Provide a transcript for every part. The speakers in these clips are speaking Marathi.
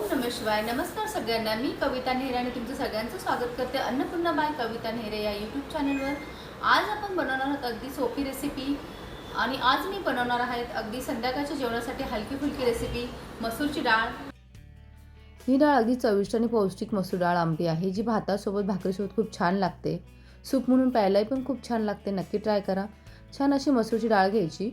ओम नमः शिवाय. नमस्कार सगळ्यांना. मी कविता नेहरे आणि तुमचं सगळ्यांचं स्वागत करते अन्नपूर्णा बाय कविता नेहरे या यूट्यूब चॅनलवर. आज आपण बनवणार आहोत अगदी सोपी रेसिपी आणि आज मी बनवणार आहे अगदी संध्याकाळच्या जेवणासाठी हलकी फुलकी रेसिपी मसूरची डाळ. ही डाळ अगदी चविष्ट आणि पौष्टिक मसूर डाळ आमटी आहे जी भातासोबत भाकरीसोबत खूप छान लागते. सूप म्हणून प्यायलाही पण खूप छान लागते. नक्की ट्राय करा. छान अशी मसूरची डाळ घ्यायची.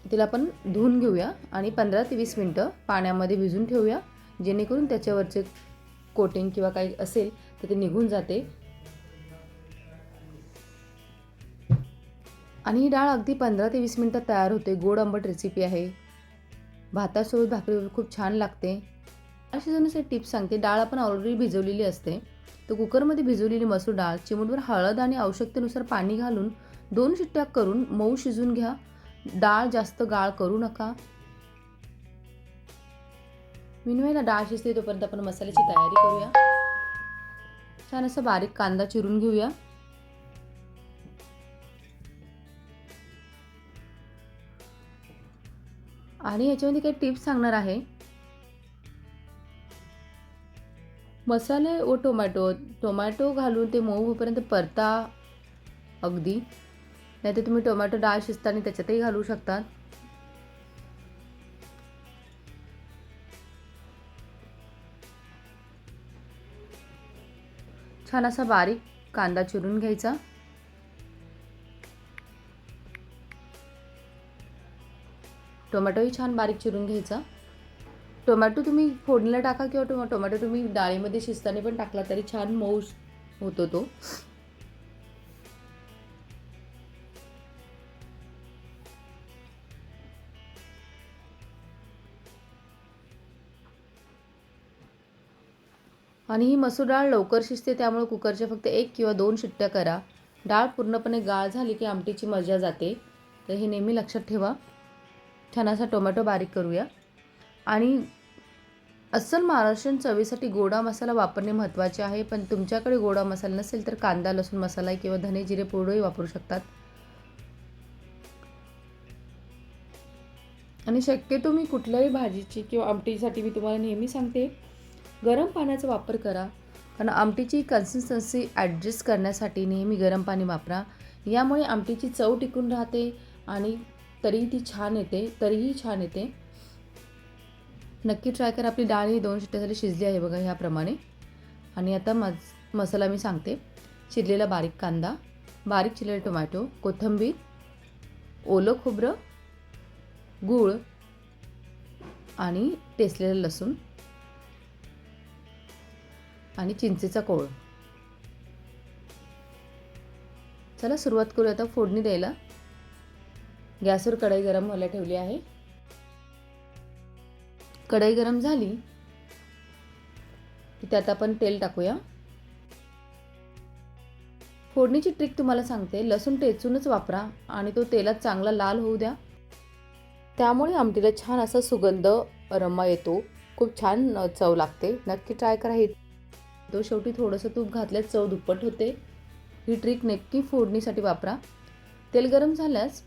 तिला आपण धुवून घेऊया आणि 15 ते 20 मिनटं पाण्यामध्ये भिजून ठेवूया जेणेकरून त्याच्यावरचे कोटिंग किंवा काही असेल तर ते निघून जाते. आणि ही डाळ अगदी 15 ते 20 मिनटात तयार होते. गोड आंबट रेसिपी आहे. भातासोबत भाकरीसोबत खूप छान लागते. अशी जणू टिप्स सांगते. डाळ आपण ऑलरेडी भिजवलेली असते. तर कुकरमध्ये भिजवलेली मसूर डाळ चिमूटभर हळद आणि आवश्यकतेनुसार पाणी घालून 2 शिट्ट्या करून मऊ शिजून घ्या. डाळ जास्त गाळ करू नका. मिनिमम डाळ शिजते तोपर्यंत आपण मसाल्याची तयारी करूया. छान असं बारीक कांदा चिरून घेऊया. आणि याच्यामध्ये काही टिप्स सांगणार आहे. मसाले व टोमॅटो घालून ते मऊ होईपर्यंत परता अगदी. नाहीतर तुम्ही टोमॅटो डाळ शिजताना त्याच्यातही घालू शकता. छान असा बारीक कांदा चिरून घ्यायचा. टोमॅटोही छान बारीक चिरून घ्यायचा. टोमॅटो तुम्ही फोडणीला टाका किंवा टोमॅटो तुम्ही डाळीमध्ये शिजताना पण टाकला तरी छान मऊ होतो तो. आणि ही मसूर डाळ लवकर शिजते त्यामुळे कुकरच्या फक्त 1 किंवा 2 शिट्ट्या करा. डाळ पूर्णपणे गाळ झाली की आमटीची मजा जाते. तर हे नेहमी लक्षात ठेवा. छान असा टोमॅटो बारीक करूया. आणि अस्सल महाराष्ट्रीयन चवीसाठी गोडा मसाला वापरणे महत्त्वाचे आहे. पण तुमच्याकडे गोडा मसाला नसेल तर कांदा लसूण मसाला किंवा धने जिरे पूडही वापरू शकतात. आणि शक्यतो मी कुठल्याही भाजीची किंवा आमटीसाठी मी तुम्हाला नेहमी सांगते गरम पाण्याचा वापर करा. कारण आमटीची कन्सिस्टन्सी ॲडजस्ट करण्यासाठी नेहमी गरम पाणी वापरा. यामुळे आमटीची चव टिकून राहते आणि तरीही छान येते. नक्की ट्राय करा. आपली डाळ ही 2 शिट्ट्यासाठी शिजली आहे बघा ह्याप्रमाणे. आणि आता मसाला मी सांगते. चिरलेला बारीक कांदा, बारीक चिरलेला टोमॅटो, कोथिंबीर, ओलं खोबरं, गूळ आणि टेचलेलं लसूण आणि चिंचेचा कोळ. चला सुरुवात करूया आता फोडणी द्यायला. गॅसवर कढई गरम व्हायला ठेवली आहे. कढई गरम झाली की त्यात आपण तेल टाकूया. फोडणीची ट्रिक तुम्हाला सांगते. लसूण टेचूनच वापरा आणि तो तेलात चांगला लाल होऊ द्या. त्यामुळे आमटीला छान असा सुगंध अरोमा येतो. खूप छान चव लागते. नक्की ट्राय करा. तो शेवटी थोडंसं तूप घातल्यास चव दुप्पट होते. ही ट्रिक नक्की फोडणीसाठी वापरा. तेल गरम झाल्यास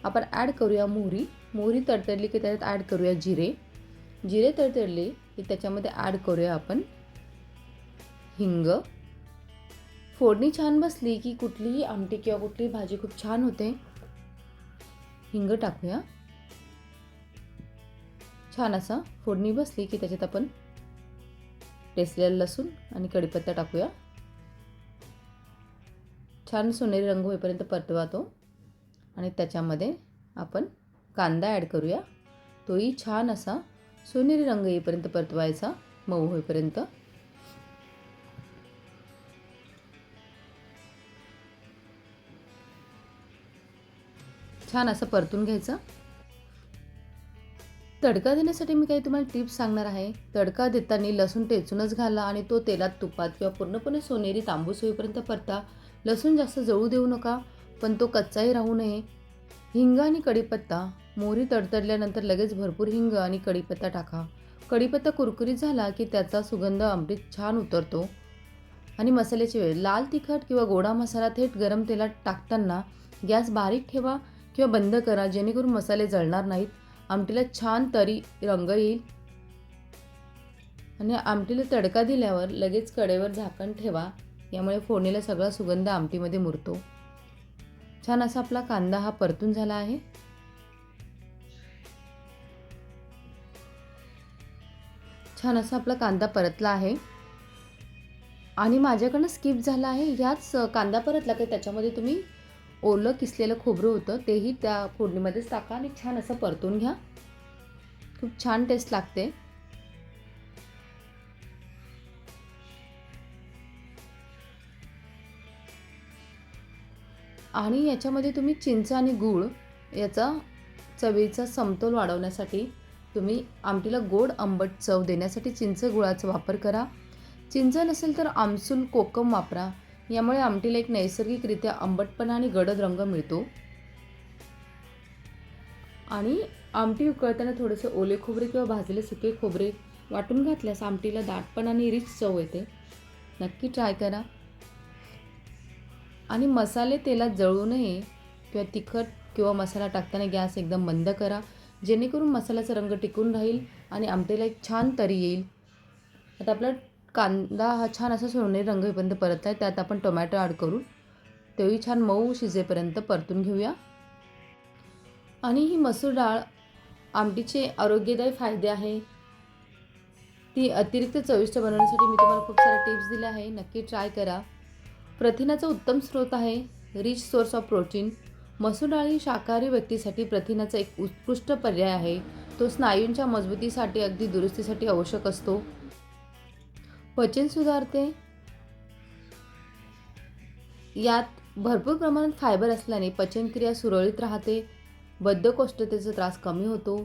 आपण ॲड करूया मोहरी तडतडली की त्याच्यात ॲड करूया जिरे तडतडले की त्याच्यामध्ये ॲड करूया आपण हिंग. फोडणी छान बसली की कुठलीही आमटी किंवा कुठलीही भाजी खूप छान होते. हिंग टाकूया. छान असा फोडणी बसली की त्याच्यात आपण टेचलेला लसूण आणि कढीपत्ता टाकूया. छान सोनेरी रंग होईपर्यंत परतवा तो. आणि त्याच्यामध्ये आपण कांदा ॲड करूया. तोही छान असा सोनेरी रंग येईपर्यंत परतवायचा, मऊ होईपर्यंत. छान असं परतून घ्यायचं. तडका देण्यासाठी मी काही तुम्हाला टिप्स सांगणार आहे. तडका देताना लसूण टेचूनच घाला आणि तो तेलात तुपात किंवा पूर्णपणे सोनेरी तांबूस होईपर्यंत परता. लसूण जास्त जळू देऊ नका पण तो कच्चाही राहू नये. हिंग आणि कढीपत्ता. मोहरी तडतडल्यानंतर लगेच भरपूर हिंग आणि कढीपत्ता टाका. कढीपत्ता कुरकुरीत झाला की त्याचा सुगंध आमटीत छान उतरतो. आणि मसाल्याची वेळ. लाल तिखट किंवा गोडा मसाला थेट गरम तेलात टाकताना गॅस बारीक ठेवा किंवा बंद करा जेणेकरून मसाले जळणार नाहीत. आमटीला छान तरी रंग येईल. आणि आमटीला तडका दिल्यावर लगेच कढईवर झाकण ठेवा. यामुळे फोडणीला सगळा सुगंध आमटीमध्ये मुरतो. छान असा आपला कांदा हा परतून झाला आहे. छान असा आपला कांदा परतला आहे. आणि माझ्याकडनं स्किप झाला आहे. ह्याच कांदा परतला की त्याच्यामध्ये तुम्ही ओलं किसलेलं खोबरं होतं तेही त्या फोडणीमध्येच टाका आणि छान असं परतून घ्या. खूप छान टेस्ट लागते. आणि याच्यामध्ये तुम्ही चिंच आणि गूळ याचा चवीचा समतोल वाढवण्यासाठी तुम्ही आमटीला गोड आंबट चव देण्यासाठी चिंच गुळाचा वापर करा. चिंच नसेल तर आमसूल कोकम वापरा. यामुळे आमटीला एक नैसर्गिकरित्या आंबटपणा आणि गडद रंग मिळतो. आणि आमटी उकळताना थोडेसे ओले खोबरे किंवा भाजलेले सुके खोबरे वाटून घातल्यास आमटीला दाटपणा आणि रिच चव येते. नक्की ट्राय करा. आणि मसाले तेलात जळू नये किंवा तिखट किंवा मसाला टाकताना गॅस एकदम बंद करा, जेणेकरून मसाल्याचा रंग टिकून राहील आणि आमटीला एक छान तरी येईल. आता आपला कांदा हा छान असा सोनेरी रंग येईपर्यंत परतला आहे. त्यात आपण टोमॅटो ॲड करू. तेही छान मऊ शिजेपर्यंत परतून घेऊया. आणि ही मसूर डाळ आमटीचे आरोग्यदायी फायदे आहे. ती अतिरिक्त चविष्ट बनवण्यासाठी मी तुम्हाला खूप साऱ्या टिप्स दिल्या आहे. नक्की ट्राय करा. प्रथिनाचा उत्तम स्रोत आहे. Rich source of protein. मसूर डाळ ही शाकाहारी व्यक्तीसाठी प्रथिनाचा एक उत्कृष्ट पर्याय आहे. तो स्नायूंच्या मजबूतीसाठी अगदी दुरुस्तीसाठी आवश्यक असतो. पचन सुधारते. यात भरपूर प्रमाणात फायबर असल्याने पचनक्रिया सुरळीत राहते. बद्धकोष्ठतेचा त्रास कमी होतो.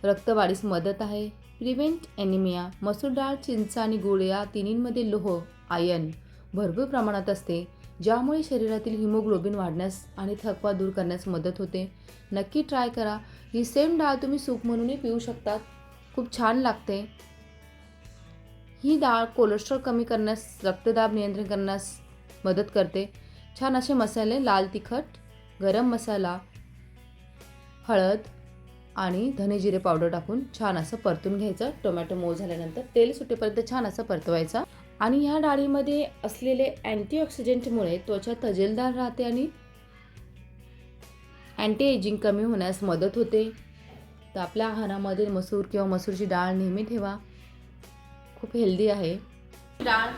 रक्तवाढीस मदत आहे. Prevent anaemia. मसूर डाळ, चिंच आणि गूळ या तिन्हींमध्ये लोह, आयर्न भरपूर प्रमाणात असते, ज्यामुळे शरीरातील हिमोग्लोबिन वाढण्यास आणि थकवा दूर करण्यास मदत होते. नक्की ट्राय करा. ही सेम डाळ तुम्ही सूप म्हणूनही पिऊ शकतात. खूप छान लागते. ही डाळ कोलेस्ट्रॉल कमी करण्यास, रक्तदाब नियंत्रण करण्यास मदत करते. छान असे मसाले लाल तिखट, गरम मसाला, हळद आणि धने जिरे पावडर टाकून छान असं परतून घ्यायचं. टोमॅटो मऊ झाल्यानंतर तेल सुटेपर्यंत छान असं परतवायचा. आणि ह्या डाळीमध्ये असलेले अँटीऑक्सिडंटमुळे त्वचा तजेलदार राहते आणि अँटी एजिंग कमी होण्यास मदत होते. तर आपल्या आहारामध्ये मसूर किंवा मसूरची डाळ नेहमी ठेवा. खूप हेल्दी आहे डाळ.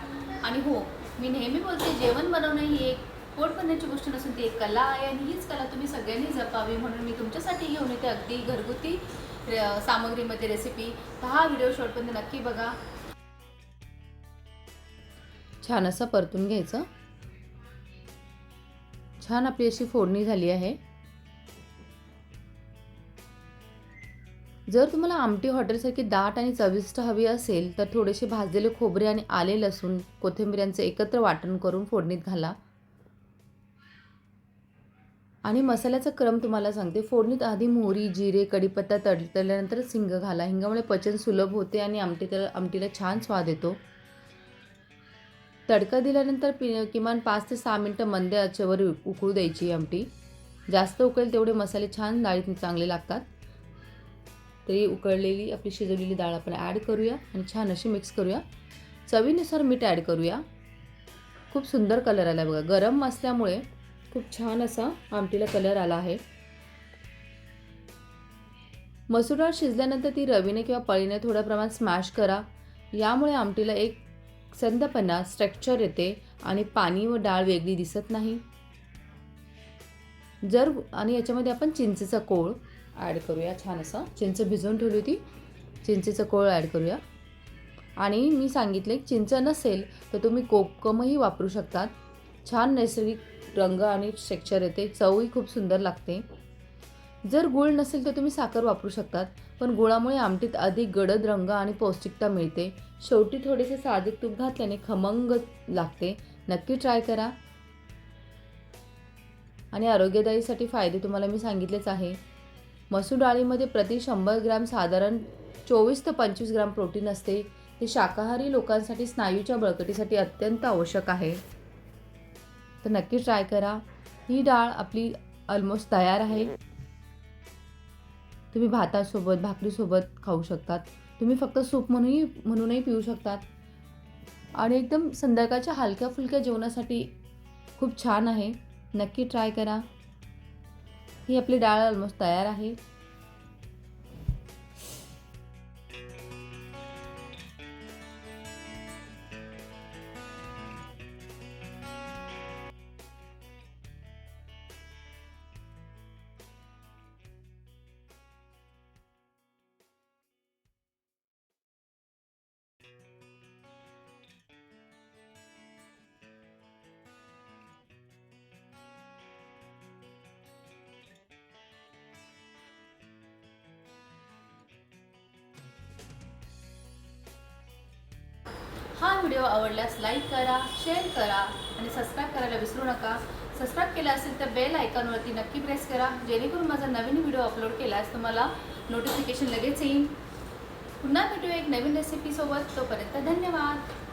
आणि हो, मी नेहमी बोलते जेवण बनवणं ही एक पोट भरण्याची गोष्ट नसून ती एक कला आहे आणि हीच कला तुम्ही सगळ्यांनी जपावी म्हणून मी तुमच्यासाठी घेऊन येते अगदी घरगुती सामग्रीमध्ये रेसिपी. तर हा व्हिडिओ शेवटपर्यंत नक्की बघा. छान असं परतून घ्यायचं. छान आपली अशी फोडणी झाली आहे. जर तुम्हाला आमटी हॉटेलसारखी दाट आणि चविष्ट हवी असेल तर थोडेसे भाजलेले खोबरे आणि आले, लसूण, कोथिंबीर यांचे एकत्र वाटण करून फोडणीत घाला. आणि मसाल्याचा क्रम तुम्हाला सांगते. फोडणीत आधी मोहरी, जिरे, कढीपत्ता तळल्यानंतरच हिंग घाला. हिंगामुळे पचन सुलभ होते आणि आमटीला छान स्वाद येतो. तडका दिल्यानंतर किमान 5 ते 6 मिनटं मंद आचेवर उकळू द्यायची आमटी. जास्त उकळेल तेवढे मसाले छान डाळीत चांगले लागतात. तरी उकळलेली आपली शिजवलेली डाळ आपण ॲड करूया आणि छान अशी मिक्स करूया. चवीनुसार मीठ ॲड करूया. खूप सुंदर कलर आला बघा. गरम असल्यामुळे खूप छान असा आमटीला कलर आला आहे. मसूर डाळ शिजल्यानंतर ती रवीने किंवा पळीने थोड्या प्रमाणात स्मॅश करा. यामुळे आमटीला एक संदपणा, स्ट्रक्चर येते आणि पाणी व डाळ वेगळी दिसत नाही. आणि याच्यामध्ये आपण चिंचेचा कोळ ॲड करूया. छान असा चिंच भिजवून ठेवली होती, चिंचेचा कोळ ॲड करूया. आणि मी सांगितले चिंच नसेल तर तुम्ही कोकमही वापरू शकतात. छान नैसर्गिक रंग आणि स्ट्रक्चर येते. चवही खूप सुंदर लागते. जर गूळ नसेल तर तुम्ही साखर वापरू शकतात, पण गुळामुळे आमटीत अधिक गडद रंग आणि पौष्टिकता मिळते. शेवटी थोडेसे साजूक तूप घातल्याने खमंग लागते. नक्की ट्राय करा. आणि आरोग्यदायीसाठी फायदे तुम्हाला मी सांगितलेच आहे. मसूर डाळीमध्ये प्रति 100 ग्रॅम साधारण 24 ते 25 ग्रॅम प्रोटीन असते. हे शाकाहारी लोकांसाठी स्नायूच्या बळकटीसाठी अत्यंत आवश्यक आहे. तर नक्की ट्राय करा. ही डाळ आपली ऑलमोस्ट तयार आहे. तुम्ही भातासोबत, भाकरीसोबत खाऊ शकतात. तुम्ही फक्त सूप म्हणूनही पिऊ शकतात. आणि एकदम संध्याकाळच्या हलक्या-फुलक्या जेवणासाठी खूप छान आहे. नक्की ट्राय करा. ही आपली डाळ ऑलमोस्ट तयार आहे. हा व्हिडिओ आवडल्यास लाईक करा, शेअर करा आणि सबस्क्राईब करायला विसरू नका. सबस्क्राईब केलं असेल तर बेल आयकॉनवरती नक्की प्रेस करा, जेणेकरून माझा नवीन व्हिडिओ अपलोड केल्यास तुम्हाला नोटिफिकेशन लगेच येईल. पुन्हा भेटूया एक नवीन रेसिपीसोबत. तोपर्यंत धन्यवाद.